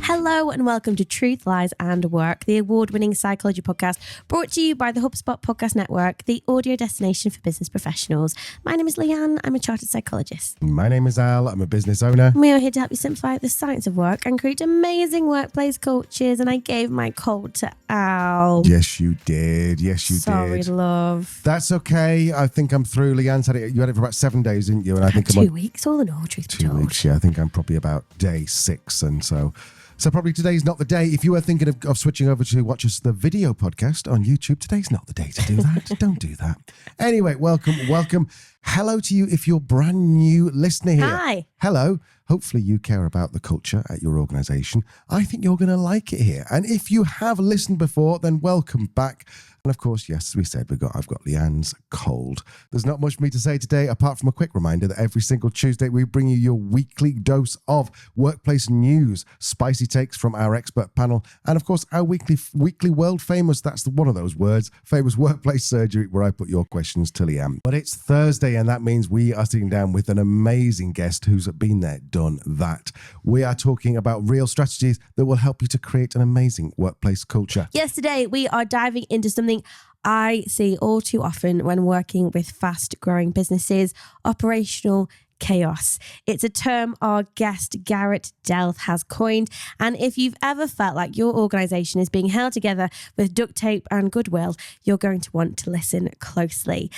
Hello and welcome to Truth, Lies and Work, the award-winning psychology podcast brought to you by the HubSpot Podcast Network, the audio destination for business professionals. My name is Leanne. I'm a chartered psychologist. My name is Al. I'm a business owner. We are here to help you simplify the science of work and create amazing workplace cultures. And I gave my cold to Al. Yes, you did. Yes, you Sorry, did. love. That's okay. I think I'm through. Leanne's had it. You had it for about 7 days, didn't you? And I think I'm 2 weeks, all in all, truth be told. 2 weeks. Yeah, I think I'm probably about day 6, and so probably today's not the day. If you were thinking of switching over to watch us the video podcast on YouTube, today's not the day to do that. Don't do that. Anyway, welcome. Hello to you if you're brand new listener here. Hi. Hello. Hopefully you care about the culture at your organization. I think you're going to like it here. And if you have listened before, then welcome back. And of course, yes, we said I've got Leanne's cold. There's not much for me to say today, apart from a quick reminder that every single Tuesday we bring you your weekly dose of workplace news, spicy takes from our expert panel, and of course our weekly world famous, that's one of those words, famous workplace surgery, where I put your questions to Leanne. But it's Thursday, and that means we are sitting down with an amazing guest who's been there, done that. We are talking about real strategies that will help you to create an amazing workplace culture. Yes, today we are diving into something I see all too often when working with fast-growing businesses: operational chaos. It's a term our guest Garrett Delph has coined, and if you've ever felt like your organization is being held together with duct tape and goodwill, you're going to want to listen closely.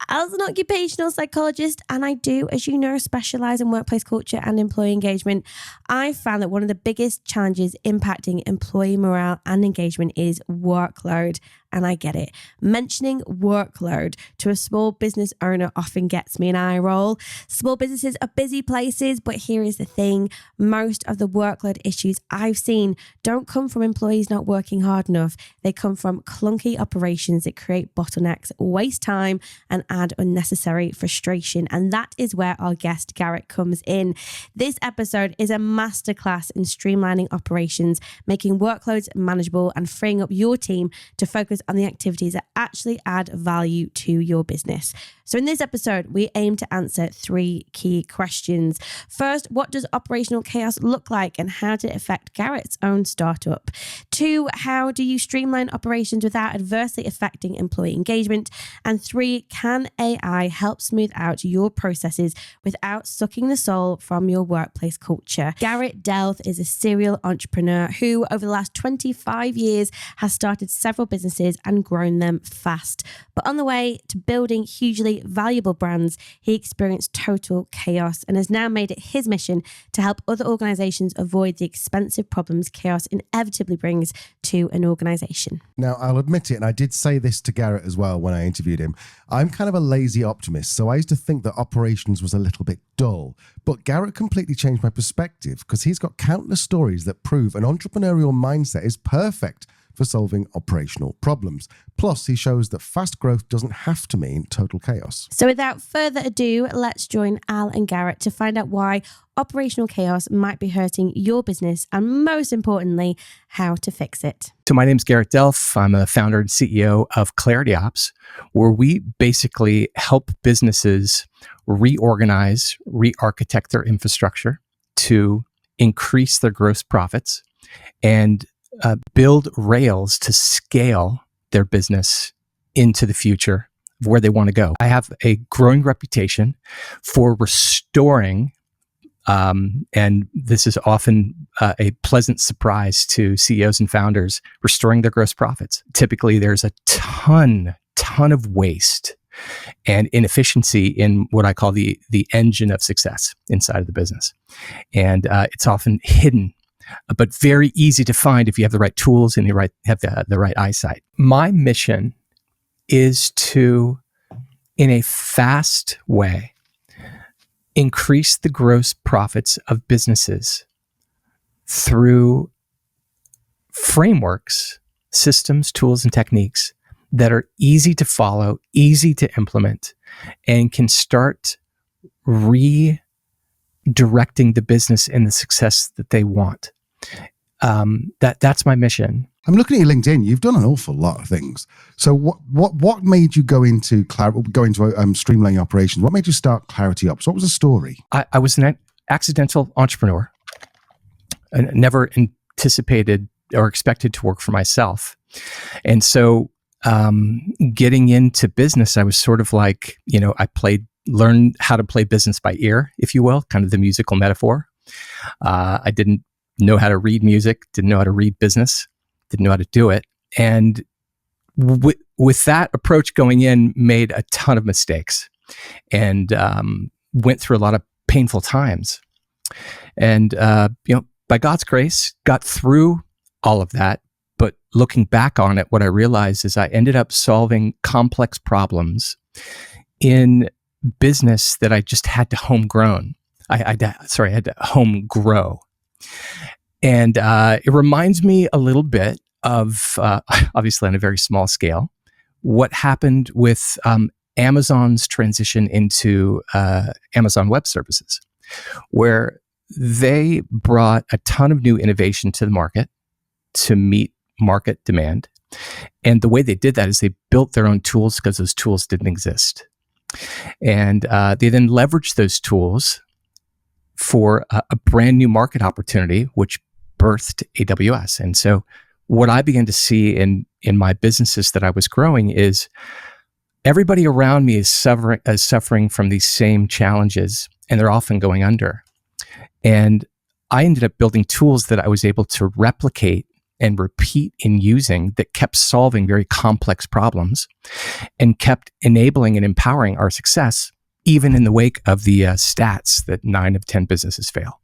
As an occupational psychologist, and I do, as you know, specialize in workplace culture and employee engagement, I found that one of the biggest challenges impacting employee morale and engagement is workload. And I get it. Mentioning workload to a small business owner often gets me an eye roll. Small businesses are busy places, but here is the thing. Most of the workload issues I've seen don't come from employees not working hard enough. They come from clunky operations that create bottlenecks, waste time, and add unnecessary frustration. And that is where our guest Garrett comes in. This episode is a masterclass in streamlining operations, making workloads manageable, and freeing up your team to focus on the activities that actually add value to your business. So in this episode, we aim to answer 3 key questions. First, what does operational chaos look like and how did it affect Garrett's own startup? 2, how do you streamline operations without adversely affecting employee engagement? And 3, can AI help smooth out your processes without sucking the soul from your workplace culture? Garrett Delph is a serial entrepreneur who, over the last 25 years, has started several businesses and grown them fast. But on the way to building hugely valuable brands, he experienced total chaos and has now made it his mission to help other organizations avoid the expensive problems chaos inevitably brings to an organization. Now, I'll admit it, and I did say this to Garrett as well when I interviewed him. I'm kind of a lazy optimist, so I used to think that operations was a little bit dull. But Garrett completely changed my perspective because he's got countless stories that prove an entrepreneurial mindset is perfect for solving operational problems. Plus, he shows that fast growth doesn't have to mean total chaos. So without further ado, let's join Al and Garrett to find out why operational chaos might be hurting your business and, most importantly, how to fix it. So my name's Garrett Delph. I'm a founder and CEO of Clarity Ops, where we basically help businesses reorganize, re-architect their infrastructure to increase their gross profits and build rails to scale their business into the future of where they want to go. I have a growing reputation for restoring, and this is often a pleasant surprise to CEOs and founders, restoring their gross profits. Typically, there's a ton of waste and inefficiency in what I call the engine of success inside of the business. And it's often hidden, but very easy to find if you have the right tools and you have the right eyesight. My mission is to, in a fast way, increase the gross profits of businesses through frameworks, systems, tools, and techniques that are easy to follow, easy to implement, and can start redirecting the business in the success that they want. That's my mission. I'm looking at your LinkedIn. You've done an awful lot of things. So what made you go into streamlining operations? What made you start Clarity Ops? What was the story? I was an accidental entrepreneur. I never anticipated or expected to work for myself. And so getting into business, I was sort of like, learned how to play business by ear, if you will, kind of the musical metaphor. I didn't know how to read music, didn't know how to read business, didn't know how to do it. And with that approach going in, made a ton of mistakes and went through a lot of painful times. And, by God's grace, got through all of that. But looking back on it, what I realized is I ended up solving complex problems in business that I just had to homegrown. I had to home grow. And it reminds me a little bit of, obviously on a very small scale, what happened with Amazon's transition into Amazon Web Services, where they brought a ton of new innovation to the market to meet market demand. And the way they did that is they built their own tools because those tools didn't exist. And they then leveraged those tools for a brand new market opportunity, which birthed AWS. And so what I began to see in my businesses that I was growing is everybody around me is suffering from these same challenges, and they're often going under. And I ended up building tools that I was able to replicate and repeat in using that kept solving very complex problems and kept enabling and empowering our success, even in the wake of the stats that 9 of 10 businesses fail.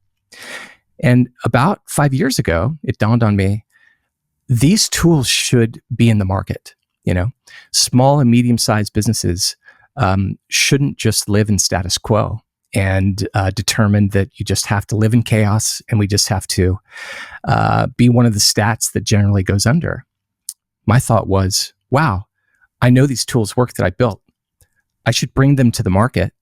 And about 5 years ago, it dawned on me, these tools should be in the market. Small and medium-sized businesses shouldn't just live in status quo and determine that you just have to live in chaos and we just have to be one of the stats that generally goes under. My thought was, wow, I know these tools work that I built. I should bring them to the market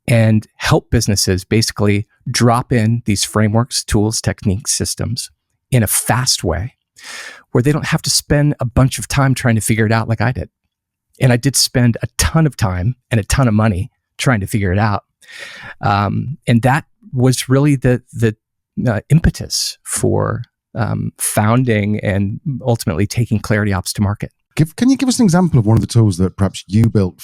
and help businesses basically drop in these frameworks, tools, techniques, systems in a fast way where they don't have to spend a bunch of time trying to figure it out like I did. And I did spend a ton of time and a ton of money trying to figure it out. And that was really the impetus for founding and ultimately taking Clarity Ops to market. Can you give us an example of one of the tools that perhaps you built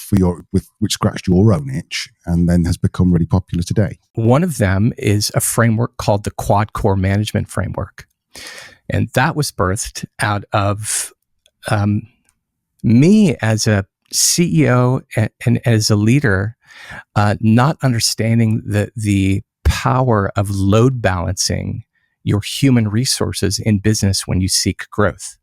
which scratched your own itch and then has become really popular today? One of them is a framework called the Quad Core Management Framework. And that was birthed out of me as a CEO and as a leader, not understanding the power of load balancing your human resources in business when you seek growth.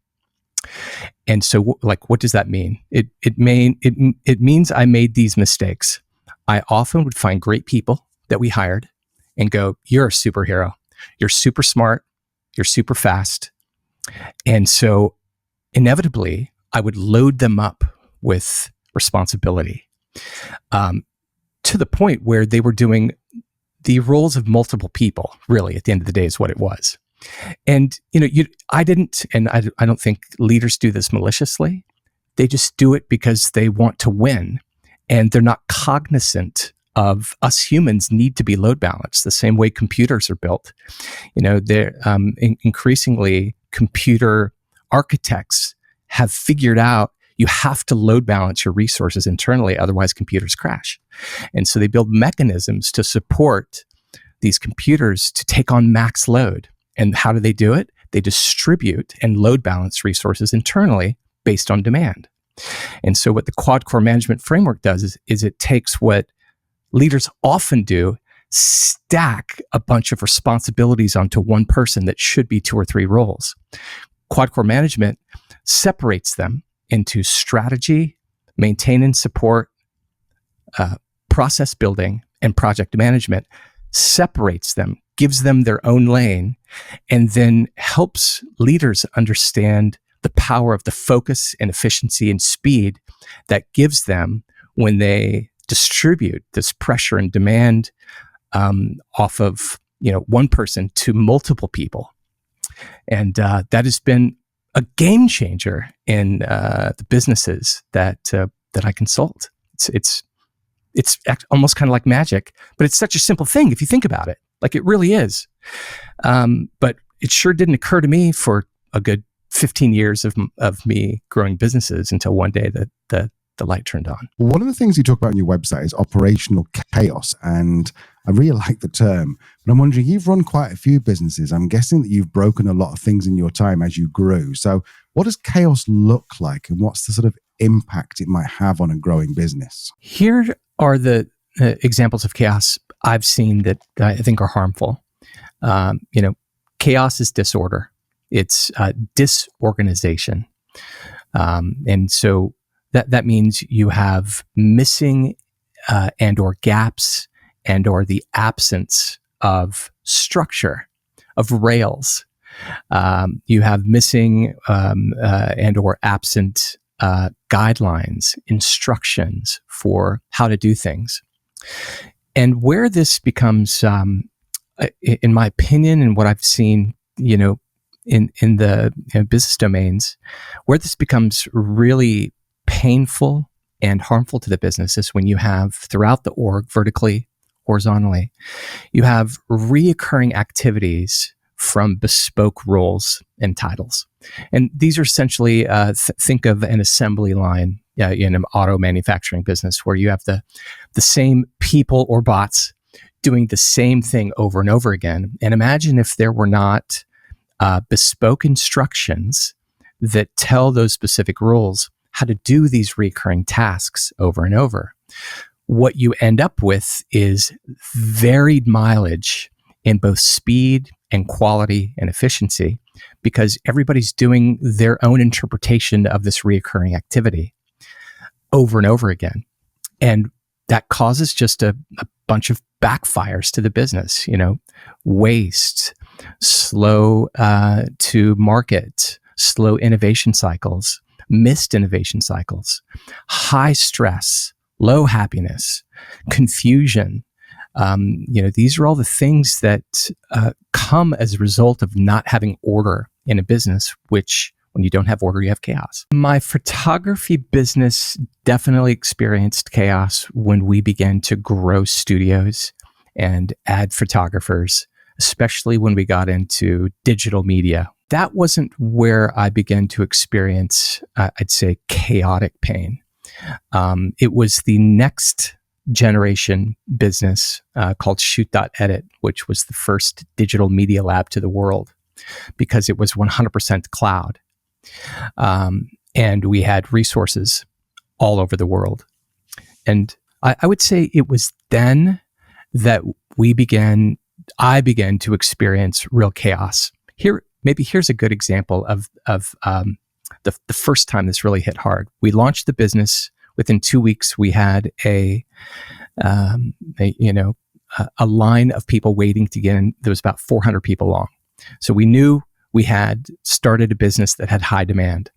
And so, what does that mean? It means I made these mistakes. I often would find great people that we hired and go, "You're a superhero. You're super smart. You're super fast." And so, inevitably, I would load them up with responsibility to the point where they were doing the roles of multiple people. Really, at the end of the day, is what it was. And I didn't, and I don't think leaders do this maliciously. They just do it because they want to win, and they're not cognizant of us humans need to be load balanced the same way computers are built. They're increasingly computer architects have figured out you have to load balance your resources internally, otherwise computers crash. And so they build mechanisms to support these computers to take on max load. And how do they do it? They distribute and load balance resources internally based on demand. And so what the Quad Core Management Framework does is it takes what leaders often do, stack a bunch of responsibilities onto one person that should be 2 or 3 roles. Quad Core Management separates them into strategy, maintenance support, process building, and project management, separates them, gives them their own lane, and then helps leaders understand the power of the focus and efficiency and speed that gives them when they distribute this pressure and demand off of one person to multiple people. And that has been a game changer in the businesses that I consult. It's almost kind of like magic, but it's such a simple thing if you think about it. Like it really is. But it sure didn't occur to me for a good 15 years of me growing businesses until one day that the light turned on. One of the things you talk about on your website is operational chaos, and I really like the term, but I'm wondering, you've run quite a few businesses. I'm guessing that you've broken a lot of things in your time as you grew. So what does chaos look like, and what's the sort of impact it might have on a growing business? Here are the examples of chaos I've seen that I think are harmful. Chaos is disorder. It's disorganization. And so that means you have missing and or gaps and or the absence of structure, of rails. You have missing and or absent guidelines, instructions for how to do things. And where this becomes, in my opinion, and what I've seen, in the business domains, where this becomes really painful and harmful to the business is when you have throughout the org, vertically, horizontally, you have reoccurring activities from bespoke roles and titles. And these are essentially, think of an assembly line in an auto manufacturing business where you have the same people or bots doing the same thing over and over again. And imagine if there were not bespoke instructions that tell those specific roles how to do these recurring tasks over and over. What you end up with is varied mileage in both speed and quality and efficiency, because everybody's doing their own interpretation of this reoccurring activity over and over again. And that causes just a bunch of backfires to the business, waste, slow to market, slow innovation cycles, missed innovation cycles, high stress, low happiness, confusion. These are all the things that come as a result of not having order in a business, which when you don't have order, you have chaos. My photography business definitely experienced chaos when we began to grow studios and add photographers, especially when we got into digital media. That wasn't where I began to experience, I'd say, chaotic pain. It was the next generation business called Shoot.Edit, which was the first digital media lab to the world because it was 100% cloud. And we had resources all over the world. And I would say it was then that I began to experience real chaos. Here's a good example of the first time this really hit hard. We launched the business. Within 2 weeks, we had a line of people waiting to get in. There was about 400 people long. So we knew we had started a business that had high demand.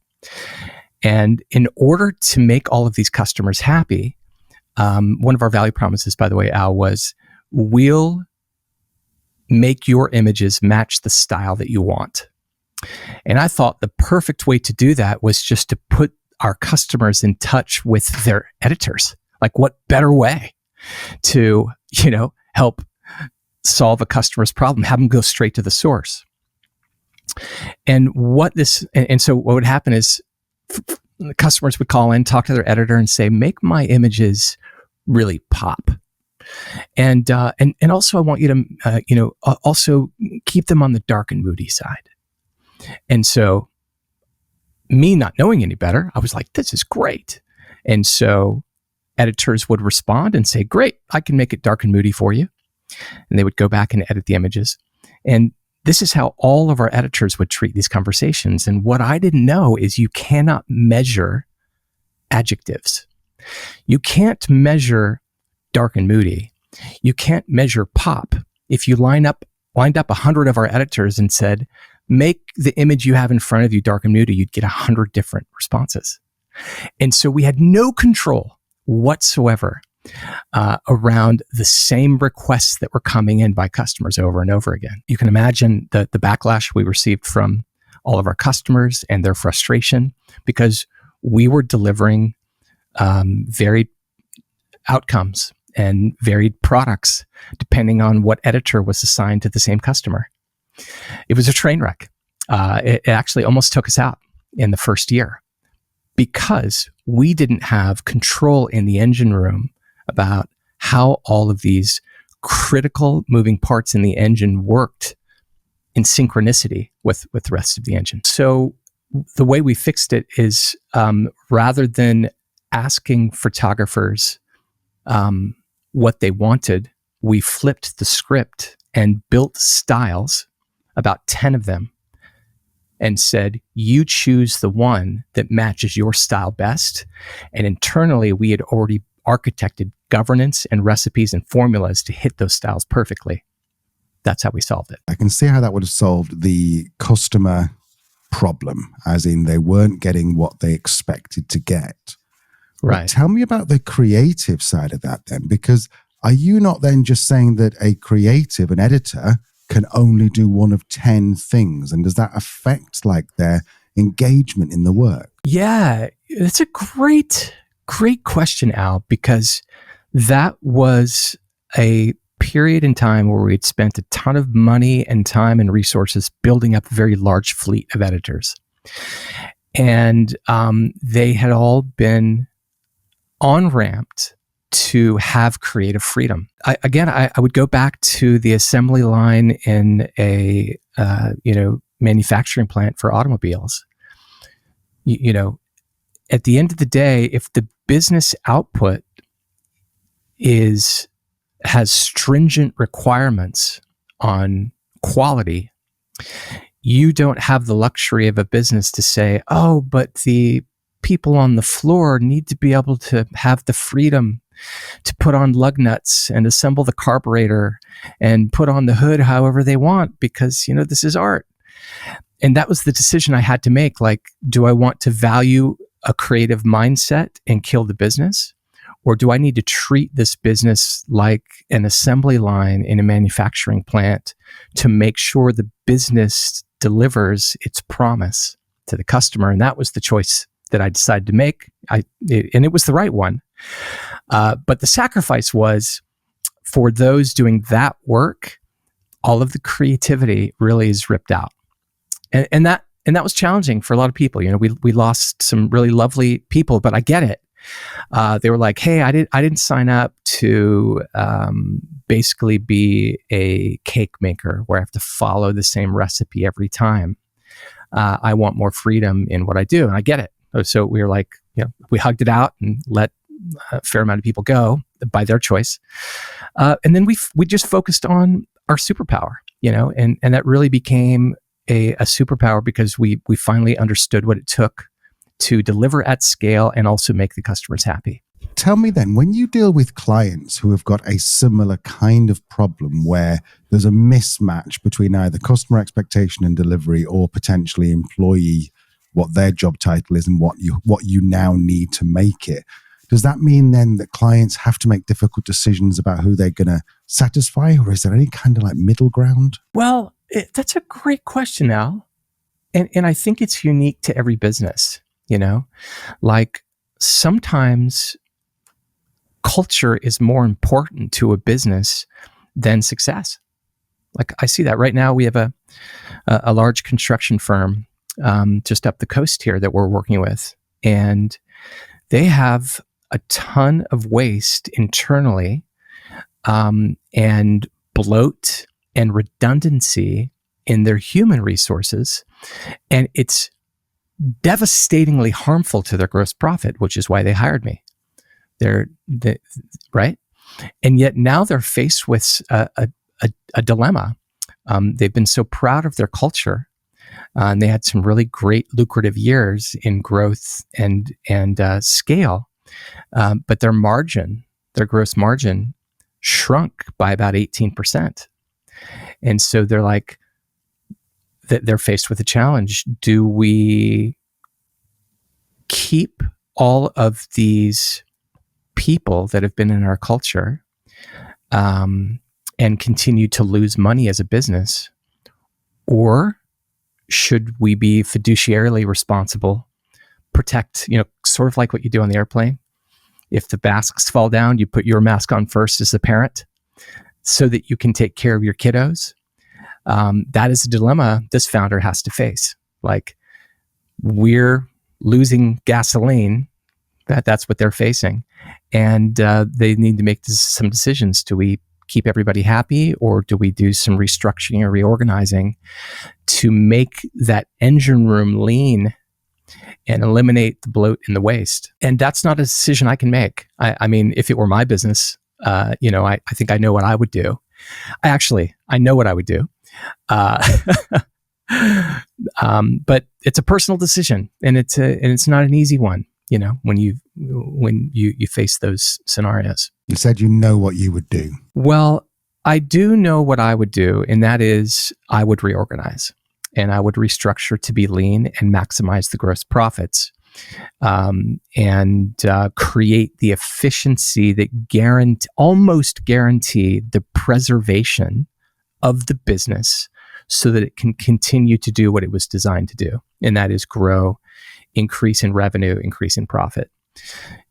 And in order to make all of these customers happy, one of our value promises, by the way, Al, was we'll make your images match the style that you want. And I thought the perfect way to do that was just to put our customers in touch with their editors. Like, what better way to, help solve a customer's problem, have them go straight to the source. And so what would happen is the customers would call in, talk to their editor and say, make my images really pop. And also I want you to, also keep them on the dark and moody side. And so me not knowing any better, I was like, this is great. And so editors would respond and say, great, I can make it dark and moody for you. And they would go back and edit the images. And this is how all of our editors would treat these conversations. And what I didn't know is you cannot measure adjectives. You can't measure dark and moody. You can't measure pop. If you lined up 100 of our editors and said, make the image you have in front of you dark and moody, you'd get 100 different responses. And so we had no control whatsoever around the same requests that were coming in by customers over and over again. You can imagine the backlash we received from all of our customers and their frustration, because we were delivering varied outcomes and varied products depending on what editor was assigned to the same customer. It was a train wreck. It actually almost took us out in the first year because we didn't have control in the engine room about how all of these critical moving parts in the engine worked in synchronicity with the rest of the engine. So the way we fixed it is rather than asking photographers what they wanted, we flipped the script and built styles, about 10 of them, and said, you choose the one that matches your style best. And internally, we had already architected governance and recipes and formulas to hit those styles perfectly. That's how we solved it. I can see how that would have solved the customer problem, as in they weren't getting what they expected to get. Right. But tell me about the creative side of that then, because are you not then just saying that a creative, an editor, can only do one of 10 things? And does that affect like their engagement in the work? Yeah, that's a great question, Al, because that was a period in time where we'd spent a ton of money and time and resources building up a very large fleet of editors. And they had all been on-ramped to have creative freedom. I would go back to the assembly line in a manufacturing plant for automobiles. At the end of the day, if the business output has stringent requirements on quality, you don't have the luxury of a business to say, oh, but the people on the floor need to be able to have the freedom to put on lug nuts and assemble the carburetor and put on the hood however they want, because, this is art. And that was the decision I had to make. Like, do I want to value a creative mindset and kill the business? Or do I need to treat this business like an assembly line in a manufacturing plant to make sure the business delivers its promise to the customer? And that was the choice that I decided to make. And it was the right one. But the sacrifice was, for those doing that work, all of the creativity really is ripped out. And that was challenging for a lot of people. We lost some really lovely people, but I get it. They were like, hey, I didn't sign up to basically be a cake maker where I have to follow the same recipe every time. I want more freedom in what I do. And I get it. So we were like, we hugged it out and let a fair amount of people go by their choice. And then we just focused on our superpower, and that really became a superpower because we finally understood what it took to deliver at scale and also make the customers happy. Tell me then, when you deal with clients who have got a similar kind of problem where there's a mismatch between either customer expectation and delivery, or potentially employee, what their job title is and what you now need to make it, does that mean then that clients have to make difficult decisions about who they're going to satisfy, or is there any kind of like middle ground? Well, that's a great question, Al. And I think it's unique to every business, like sometimes culture is more important to a business than success. Like I see that right now. We have a large construction firm just up the coast here that we're working with, and they have a ton of waste internally, and bloat and redundancy in their human resources. And it's devastatingly harmful to their gross profit, which is why they hired me. Right? And yet now they're faced with a dilemma. They've been so proud of their culture, and they had some really great lucrative years in growth and scale, but their gross margin shrunk by about 18%. And so they're like, they're faced with a challenge. Do we keep all of these people that have been in our culture and continue to lose money as a business? Or should we be fiduciarily responsible? Protect, sort of like what you do on the airplane. If the masks fall down, you put your mask on first as the parent so that you can take care of your kiddos. That is a dilemma this founder has to face. Like, we're losing gasoline. That's what they're facing. And they need to make some decisions. Do we keep everybody happy, or do we do some restructuring or reorganizing to make that engine room lean and eliminate the bloat and the waste? And that's not a decision I can make. I mean, if it were my business, I think I know what I would do. I know what I would do. But it's a personal decision, and it's not an easy one. When you face those scenarios. You said you know what you would do. Well, I do know what I would do, and that is I would reorganize, and I would restructure to be lean and maximize the gross profits, and create the efficiency that almost guarantee the preservation of the business so that it can continue to do what it was designed to do, and that is grow, increase in revenue, increase in profit.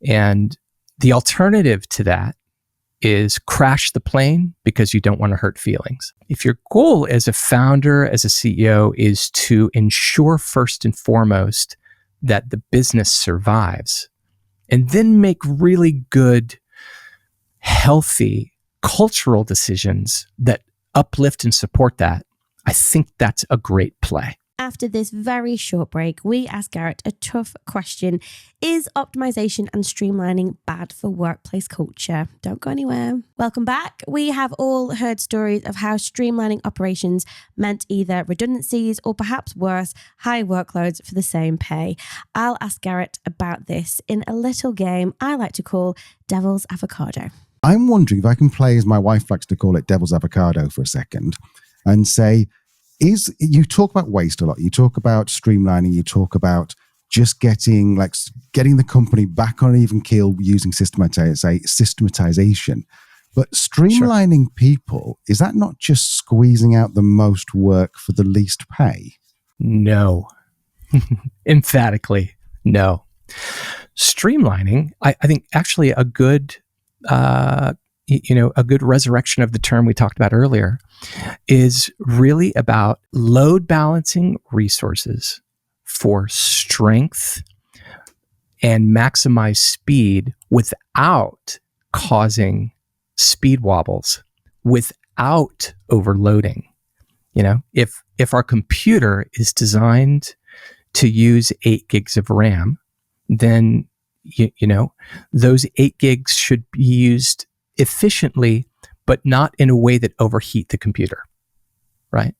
And the alternative to that is crash the plane because you don't want to hurt feelings. If your goal as a founder, as a CEO, is to ensure first and foremost that the business survives, and then make really good, healthy, cultural decisions that uplift and support that, I think that's a great play. After this very short break, we ask Garrett a tough question. Is optimization and streamlining bad for workplace culture? Don't go anywhere. Welcome back. We have all heard stories of how streamlining operations meant either redundancies or, perhaps worse, high workloads for the same pay. I'll ask Garrett about this in a little game I like to call Devil's Avocado. I'm wondering if I can play, as my wife likes to call it, Devil's Avocado for a second, and say, you talk about waste a lot. You talk about streamlining. You talk about just getting the company back on an even keel using systematization. But streamlining people, is that not just squeezing out the most work for the least pay? No. Emphatically, no. Streamlining, I think actually a good resurrection of the term we talked about earlier is really about load balancing resources for strength and maximize speed without causing speed wobbles, without overloading. If our computer is designed to use 8 gigs of RAM, then those 8 gigs should be used efficiently, but not in a way that overheat the computer, right?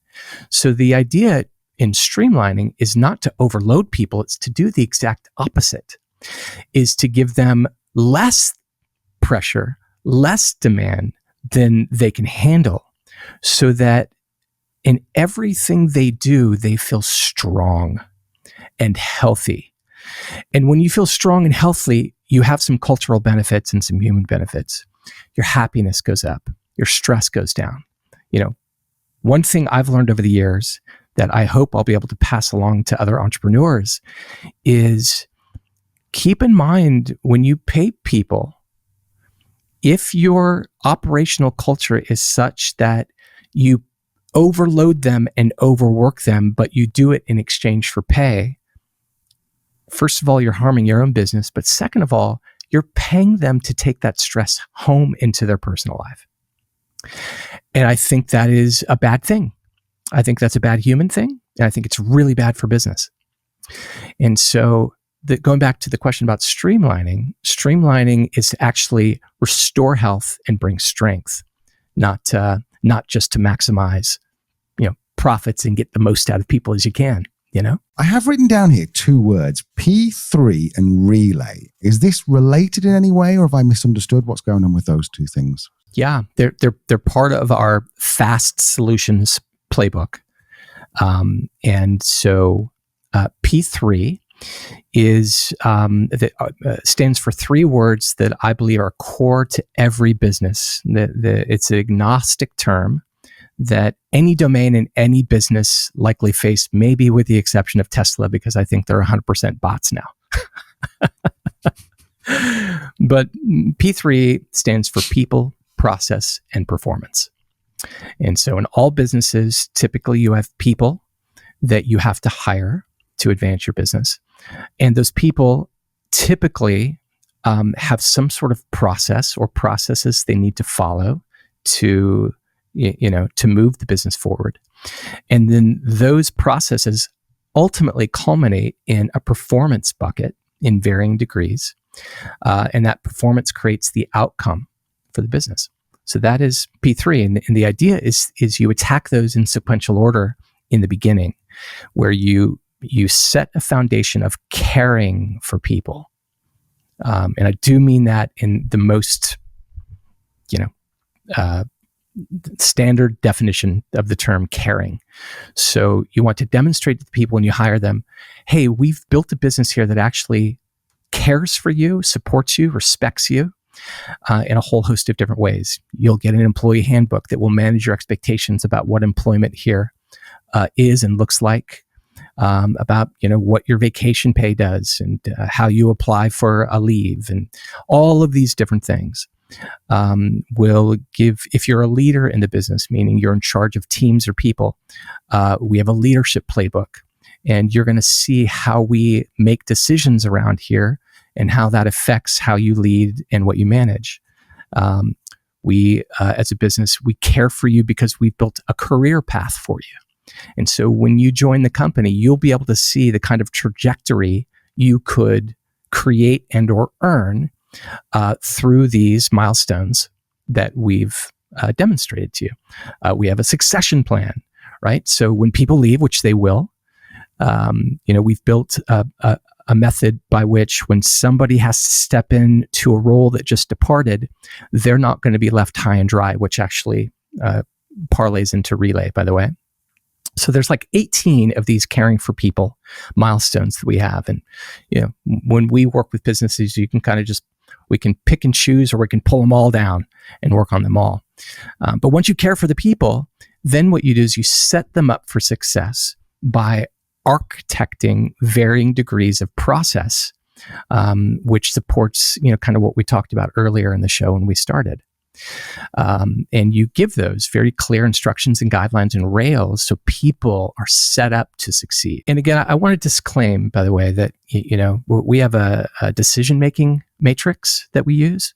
So the idea in streamlining is not to overload people, it's to do the exact opposite, is to give them less pressure, less demand than they can handle, so that in everything they do, they feel strong and healthy. And when you feel strong and healthy, you have some cultural benefits and some human benefits. Your happiness goes up, your stress goes down. One thing I've learned over the years that I hope I'll be able to pass along to other entrepreneurs is keep in mind when you pay people, if your operational culture is such that you overload them and overwork them, but you do it in exchange for pay, first of all, you're harming your own business. But second of all, you're paying them to take that stress home into their personal life. And I think that is a bad thing. I think that's a bad human thing. And I think it's really bad for business. And so going back to the question about streamlining is to actually restore health and bring strength, not just to maximize, profits and get the most out of people as you can. I have written down here 2 words, P3 and relay. Is this related in any way, or have I misunderstood what's going on with those 2 things? Yeah, they're part of our fast solutions playbook. And so P3 is stands for 3 words that I believe are core to every business. It's an agnostic term that any domain in any business likely face, maybe with the exception of Tesla, because I think they're 100% bots now. But P3 stands for people, process, and performance. And so in all businesses, typically you have people that you have to hire to advance your business. And those people typically have some sort of process or processes they need to follow to, to move the business forward. And then those processes ultimately culminate in a performance bucket in varying degrees. And that performance creates the outcome for the business. So that is P3. And the idea is you attack those in sequential order in the beginning, where you set a foundation of caring for people. And I do mean that in the most, standard definition of the term caring. So you want to demonstrate to the people when you hire them, hey, we've built a business here that actually cares for you, supports you, respects you in a whole host of different ways. You'll get an employee handbook that will manage your expectations about what employment here is and looks like, about what your vacation pay does and how you apply for a leave, and all of these different things will give, if you're a leader in the business, meaning you're in charge of teams or people, we have a leadership playbook, and you're going to see how we make decisions around here and how that affects how you lead and what you manage. We, as a business, we care for you because we've built a career path for you. And so when you join the company, you'll be able to see the kind of trajectory you could create and or earn through these milestones that we've demonstrated to you. We have a succession plan, right? So when people leave, which they will, we've built a method by which when somebody has to step into a role that just departed, they're not going to be left high and dry, which actually parlays into relay, by the way. So there's like 18 of these caring for people milestones that we have. And, when we work with businesses, you can kind of we can pick and choose, or we can pull them all down and work on them all. But once you care for the people, then what you do is you set them up for success by architecting varying degrees of process, which supports, kind of what we talked about earlier in the show when we started. And you give those very clear instructions and guidelines and rails so people are set up to succeed. And again, I want to disclaim, by the way, that, we have a decision-making matrix that we use.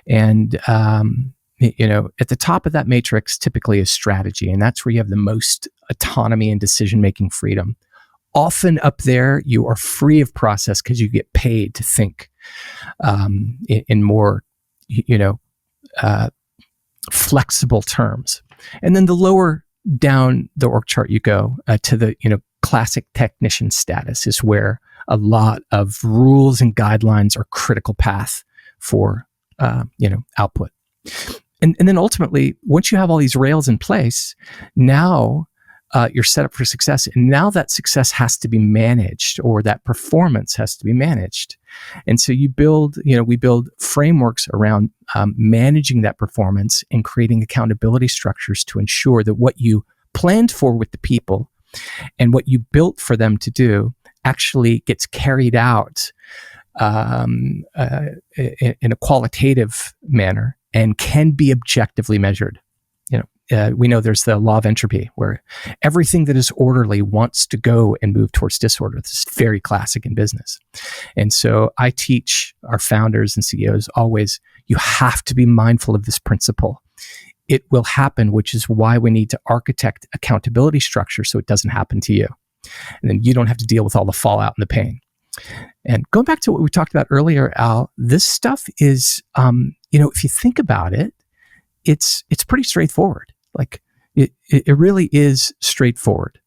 And, at the top of that matrix typically is strategy. And that's where you have the most autonomy and decision-making freedom. Often up there, you are free of process because you get paid to think in more, flexible terms. And then the lower down the org chart you go to the, classic technician status is where a lot of rules and guidelines are critical path for, output. And then ultimately, once you have all these rails in place, now you're set up for success. And now that success has to be managed, or that performance has to be managed. And so we build frameworks around managing that performance and creating accountability structures to ensure that what you planned for with the people and what you built for them to do actually gets carried out in a qualitative manner and can be objectively measured. We know there's the law of entropy, where everything that is orderly wants to go and move towards disorder. This is very classic in business. And so I teach our founders and CEOs always, you have to be mindful of this principle. It will happen, which is why we need to architect accountability structure so it doesn't happen to you. And then you don't have to deal with all the fallout and the pain. And going back to what we talked about earlier, Al, this stuff is, if you think about it, it's pretty straightforward. Like it really is straightforward.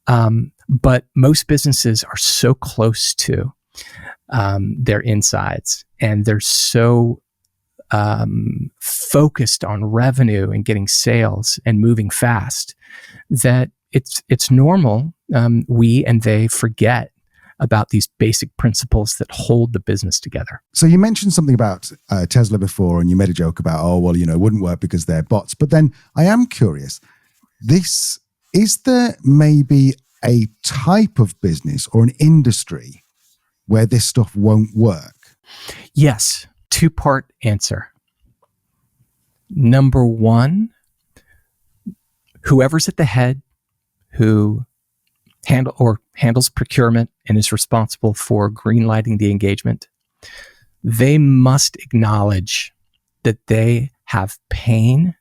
But most businesses are so close to their insides, and they're so focused on revenue and getting sales and moving fast that it's normal. We and they forget about these basic principles that hold the business together. So you mentioned something about Tesla before, and you made a joke about, it wouldn't work because they're bots. But then I am curious, Is there maybe a type of business or an industry where this stuff won't work? Yes. Two-part answer. Number one, whoever's at the head who handles procurement and is responsible for greenlighting the engagement, they must acknowledge that they have pain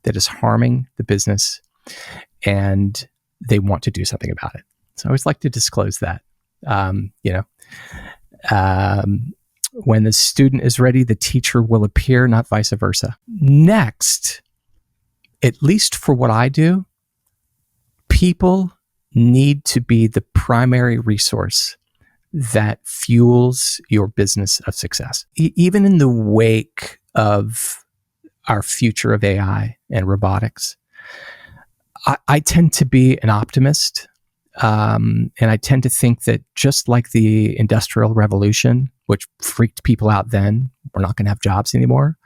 that is harming the business and they want to do something about it. So I always like to disclose that. When the student is ready, the teacher will appear, not vice versa. Next, at least for what I do, people need to be the primary resource that fuels your business of success. Even in the wake of our future of AI and robotics, I tend to be an optimist. And I tend to think that just like the Industrial Revolution, which freaked people out then, we're not going to have jobs anymore.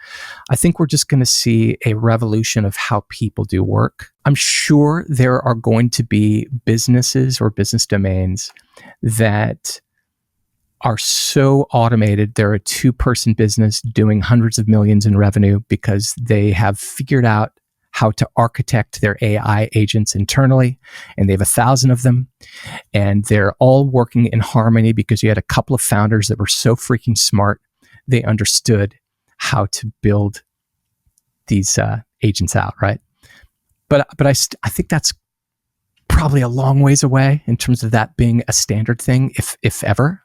I think we're just going to see a revolution of how people do work. I'm sure there are going to be businesses or business domains that are so automated. They're a two-person business doing hundreds of millions in revenue because they have figured out how to architect their AI agents internally, and they have 1,000 of them, and they're all working in harmony because you had a couple of founders that were so freaking smart. They understood how to build these agents out, right? But I think that's probably a long ways away in terms of that being a standard thing, if ever.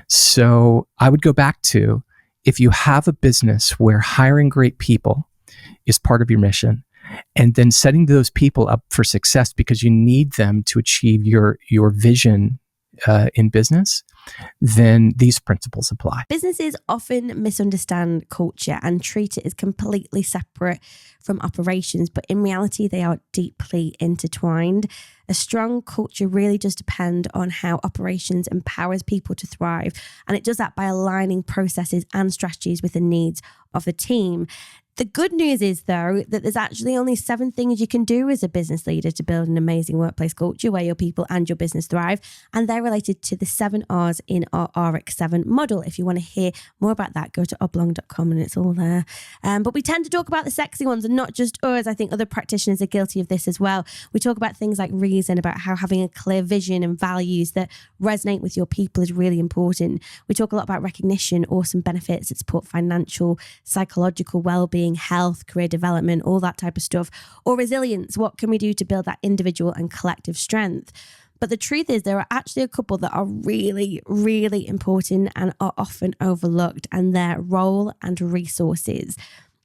So I would go back to, if you have a business where hiring great people is part of your mission, and then setting those people up for success because you need them to achieve your vision in business, then these principles apply. Businesses often misunderstand culture and treat it as completely separate from operations, but in reality, they are deeply intertwined. A strong culture really does depend on how operations empowers people to thrive, and it does that by aligning processes and strategies with the needs of the team. The good news is, though, that there's actually only 7 things you can do as a business leader to build an amazing workplace culture where your people and your business thrive. And they're related to the 7 R's in our RX7 model. If you want to hear more about that, go to oblong.com and it's all there. But we tend to talk about the sexy ones, and not just us. I think other practitioners are guilty of this as well. We talk about things like reason, about how having a clear vision and values that resonate with your people is really important. We talk a lot about recognition, awesome benefits that support financial, psychological well-being, health, career development, all that type of stuff. Or resilience, what can we do to build that individual and collective strength? But the truth is, there are actually a couple that are really, really important and are often overlooked, and they're role and resources.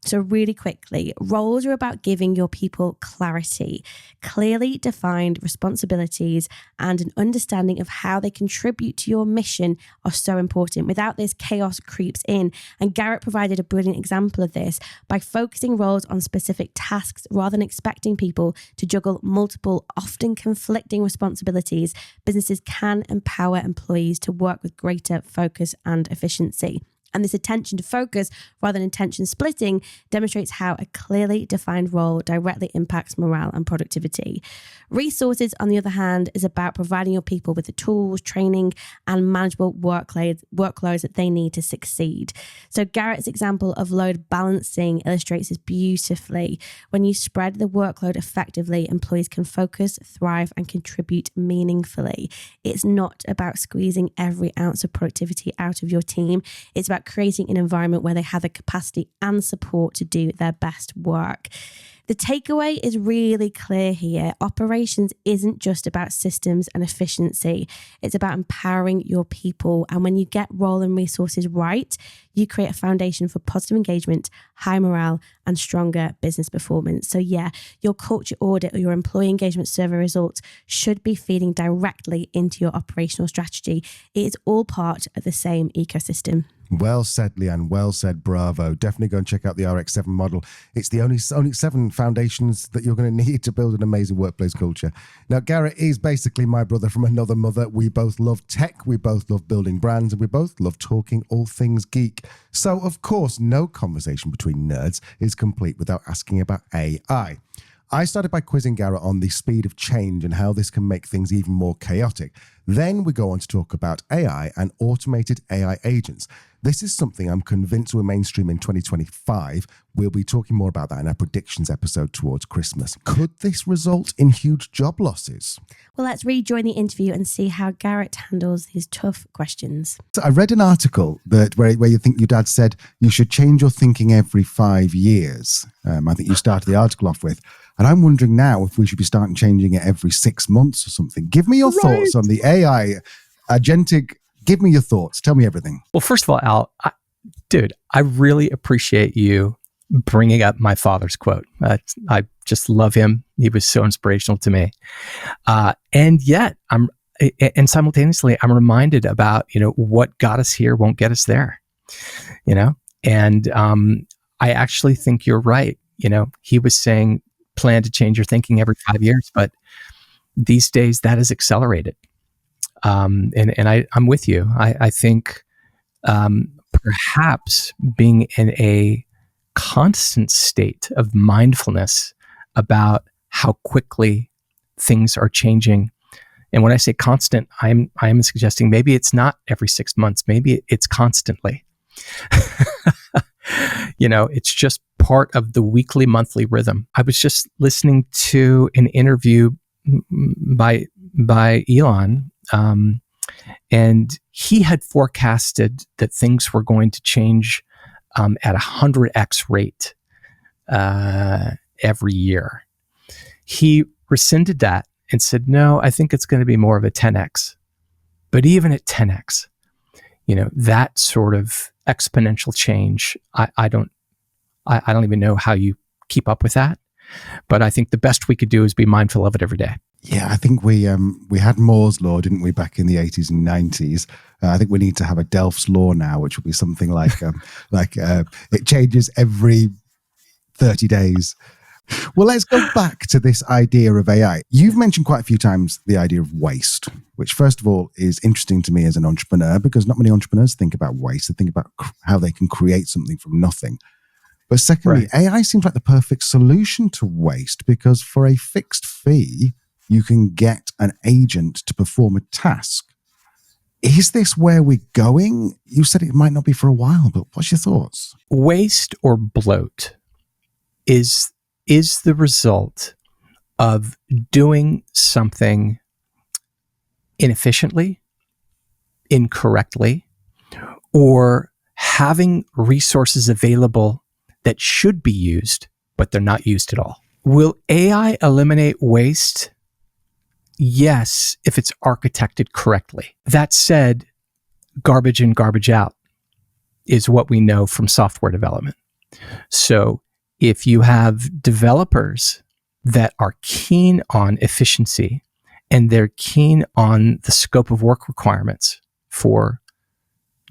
So really quickly, roles are about giving your people clarity, clearly defined responsibilities, and an understanding of how they contribute to your mission are so important. Without this, chaos creeps in. And Garrett provided a brilliant example of this by focusing roles on specific tasks rather than expecting people to juggle multiple, often conflicting responsibilities. Businesses can empower employees to work with greater focus and efficiency. And this attention to focus rather than attention splitting demonstrates how a clearly defined role directly impacts morale and productivity. Resources, on the other hand, is about providing your people with the tools, training, and manageable workloads that they need to succeed. So Garrett's example of load balancing illustrates this beautifully. When you spread the workload effectively, employees can focus, thrive, and contribute meaningfully. It's not about squeezing every ounce of productivity out of your team. It's about creating an environment where they have the capacity and support to do their best work. The takeaway is really clear here. Operations isn't just about systems and efficiency. It's about empowering your people. And when you get role and resources right, you create a foundation for positive engagement, high morale, and stronger business performance. So yeah, your culture audit or your employee engagement survey results should be feeding directly into your operational strategy. It is all part of the same ecosystem. Well said, Leanne. Well said. Bravo. Definitely go and check out the RX7 model. It's the only 7 foundations that you're going to need to build an amazing workplace culture. Now, Garrett is basically my brother from another mother. We both love tech. We both love building brands, and we both love talking all things geek. So, of course, no conversation between nerds is complete without asking about AI. I started by quizzing Garrett on the speed of change and how this can make things even more chaotic. Then we go on to talk about AI and automated AI agents. This is something I'm convinced will mainstream in 2025. We'll be talking more about that in our predictions episode towards Christmas. Could this result in huge job losses? Well, let's rejoin the interview and see how Garrett handles these tough questions. So I read an article that where you think your dad said you should change your thinking every 5 years. I think you started the article off with. And I'm wondering now if we should be starting changing it every 6 months or something. Give me your thoughts on the AI agentic. Give me your thoughts. Tell me everything. Well, first of all, Al, I really appreciate you bringing up my father's quote. I just love him. He was so inspirational to me. And yet, simultaneously, I'm reminded about, what got us here won't get us there, And I actually think you're right. He was saying, plan to change your thinking every 5 years, but these days that is accelerated. And I'm with you. I think perhaps being in a constant state of mindfulness about how quickly things are changing. And when I say constant, I'm suggesting maybe it's not every 6 months, maybe it's constantly. It's just part of the weekly, monthly rhythm. I was just listening to an interview by Elon, and he had forecasted that things were going to change at 100x rate every year. He rescinded that and said, no, I think it's going to be more of a 10x. But even at 10x, that sort of exponential change, I don't even know how you keep up with that. But I think the best we could do is be mindful of it every day. Yeah, I think we had Moore's law, didn't we, back in the 80s and 90s? I think we need to have a Delph's law now, which will be something like it changes every 30 days. Well, let's go back to this idea of AI. You've mentioned quite a few times the idea of waste, which first of all is interesting to me as an entrepreneur because not many entrepreneurs think about waste. They think about how they can create something from nothing. But secondly, right. AI seems like the perfect solution to waste because for a fixed fee, you can get an agent to perform a task. Is this where we're going? You said it might not be for a while, but what's your thoughts? Waste or bloat is the result of doing something inefficiently, incorrectly, or having resources available that should be used, but they're not used at all. Will AI eliminate waste? Yes, if it's architected correctly. That said, garbage in, garbage out is what we know from software development. So if you have developers that are keen on efficiency and they're keen on the scope of work requirements for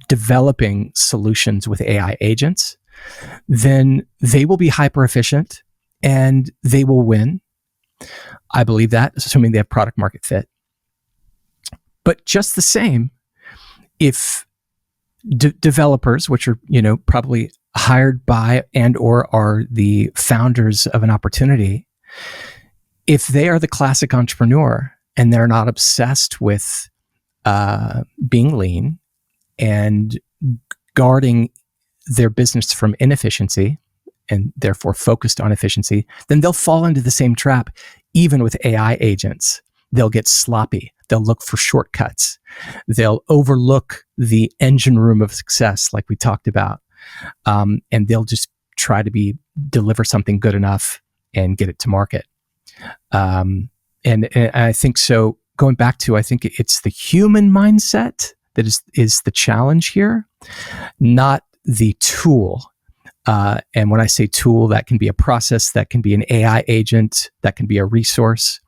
developing solutions with AI agents, then they will be hyper efficient and they will win. I believe that, assuming they have product market fit. But just the same, if developers, which are, probably hired by and or are the founders of an opportunity, if they are the classic entrepreneur and they're not obsessed with being lean and guarding their business from inefficiency and therefore focused on efficiency, then they'll fall into the same trap. Even with AI agents, they'll get sloppy. They'll look for shortcuts. They'll overlook the engine room of success, like we talked about. And they'll just try to deliver something good enough and get it to market. And I think so. Going back to, I think it's the human mindset that is the challenge here, not the tool. And when I say tool, that can be a process, that can be an AI agent, that can be a resource.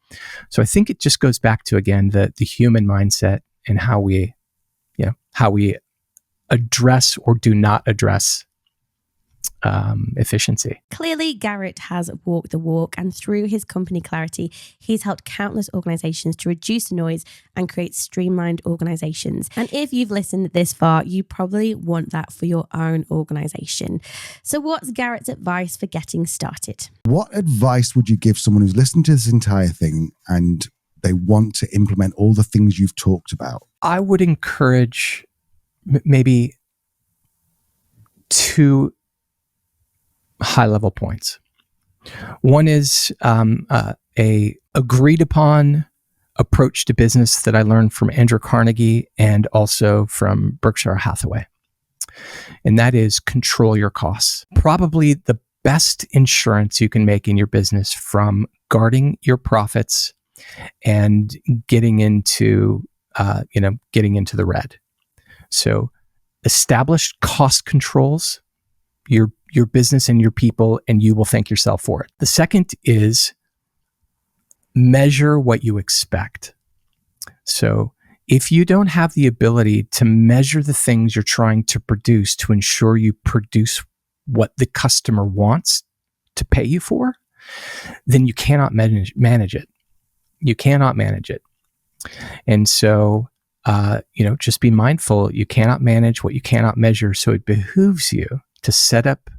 So I think it just goes back to, again, the human mindset and how we address or do not address efficiency. Clearly, Garrett has walked the walk, and through his company Clarity, he's helped countless organizations to reduce the noise and create streamlined organizations. And if you've listened this far, you probably want that for your own organization. So what's Garrett's advice for getting started? What advice would you give someone who's listened to this entire thing and they want to implement all the things you've talked about? I would encourage maybe 2 high-level points. One is a agreed upon approach to business that I learned from Andrew Carnegie and also from Berkshire Hathaway. And that is control your costs. Probably the best insurance you can make in your business from guarding your profits and getting into the red. So establish cost controls, your business and your people, and you will thank yourself for it. The second is measure what you expect. So if you don't have the ability to measure the things you're trying to produce to ensure you produce what the customer wants to pay you for, then you cannot manage it. You cannot manage it. And so, just be mindful. You cannot manage what you cannot measure. So it behooves you to set up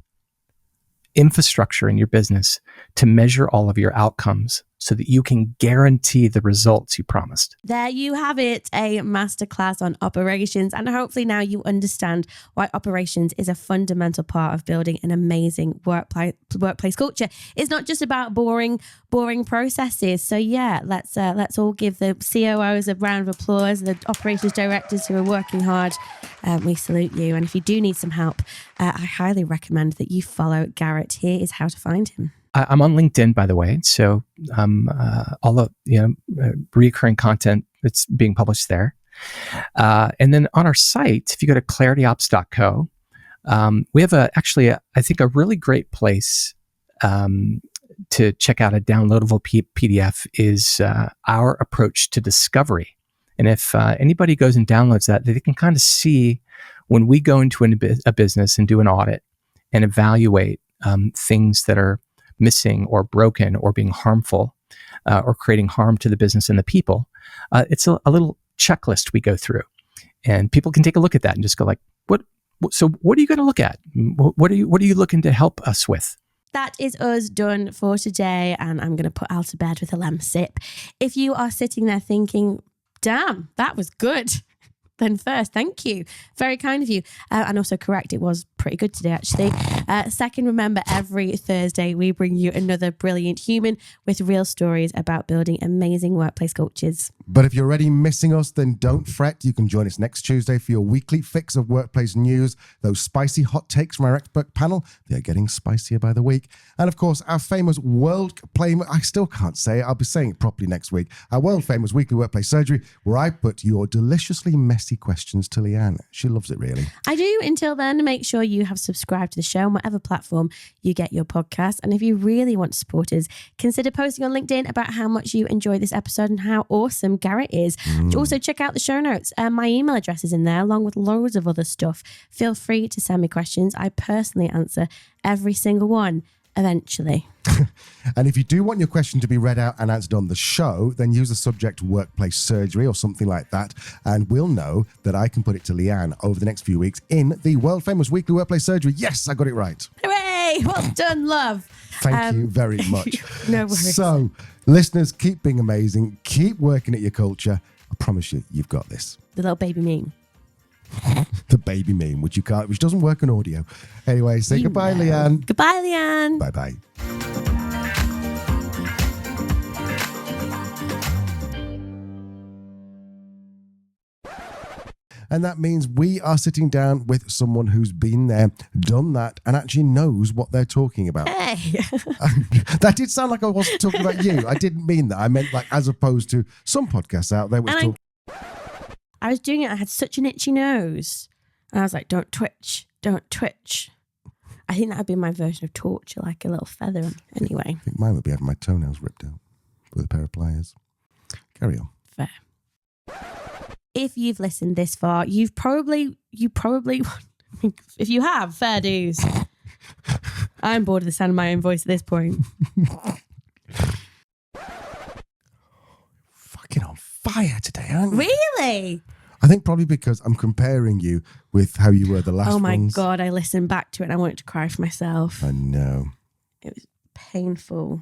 infrastructure in your business to measure all of your outcomes so that you can guarantee the results you promised. There you have it, a masterclass on operations. And hopefully now you understand why operations is a fundamental part of building an amazing workplace culture. It's not just about boring processes. So yeah, let's all give the COOs a round of applause, the operations directors who are working hard. We salute you. And if you do need some help, I highly recommend that you follow Garrett. Here is how to find him. I'm on LinkedIn, by the way. So all the recurring content that's being published there. And then on our site, if you go to clarityops.co, we have I think a really great place to check out a downloadable PDF is our approach to discovery. And if anybody goes and downloads that, they can kind of see when we go into a business and do an audit and evaluate things that are missing or broken or being harmful or creating harm to the business and the people. It's a little checklist we go through, and people can take a look at that and just go like, what are you going to look at? What are you looking to help us with? That is us done for today, and I'm going to put out of bed with a lamb sip. If you are sitting there thinking, damn, that was good, then first, thank you. Very kind of you. And also correct, it was pretty good today, actually. Second, remember, every Thursday, we bring you another brilliant human with real stories about building amazing workplace cultures. But if you're already missing us, then don't fret. You can join us next Tuesday for your weekly fix of workplace news. Those spicy hot takes from our expert panel, they're getting spicier by the week. And of course, our famous I still can't say it. I'll be saying it properly next week. Our world famous weekly workplace surgery, where I put your deliciously messy questions to Leanne. She loves it, really. I do. Until then, make sure you have subscribed to the show on whatever platform you get your podcast. And if you really want to support us, consider posting on LinkedIn about how much you enjoyed this episode and how awesome Garrett is. Also, check out the show notes. My email address is in there, along with loads of other stuff. Feel free to send me questions. I personally answer every single one eventually. And if you do want your question to be read out and answered on the show, then use the subject workplace surgery or something like that, and we'll know that I can put it to Leanne over the next few weeks in the world famous weekly workplace surgery. Yes, I got it right. Hooray! Well done, love. Thank you very much. No worries. So, listeners, keep being amazing. Keep working at your culture. I promise you've got this. The little baby meme. The baby meme, which doesn't work on audio. Anyway, say goodbye, Leanne. Goodbye, Leanne. Bye-bye. And that means we are sitting down with someone who's been there, done that, and actually knows what they're talking about. Hey. That did sound like I wasn't talking about you. I didn't mean that. I meant like as opposed to some podcasts out there which talk. I was doing it. I had such an itchy nose. And I was like, don't twitch. Don't twitch. I think that would be my version of torture, like a little feather. Anyway. I think mine would be having my toenails ripped out with a pair of pliers. Carry on. Fair. If you've listened this far, you probably, if you have, fair dues. I'm bored of the sound of my own voice at this point. Fucking on fire today, aren't you? Really? I think probably because I'm comparing you with how you were the last Oh my ones. God, I listened back to it and I wanted to cry for myself. I know. It was painful.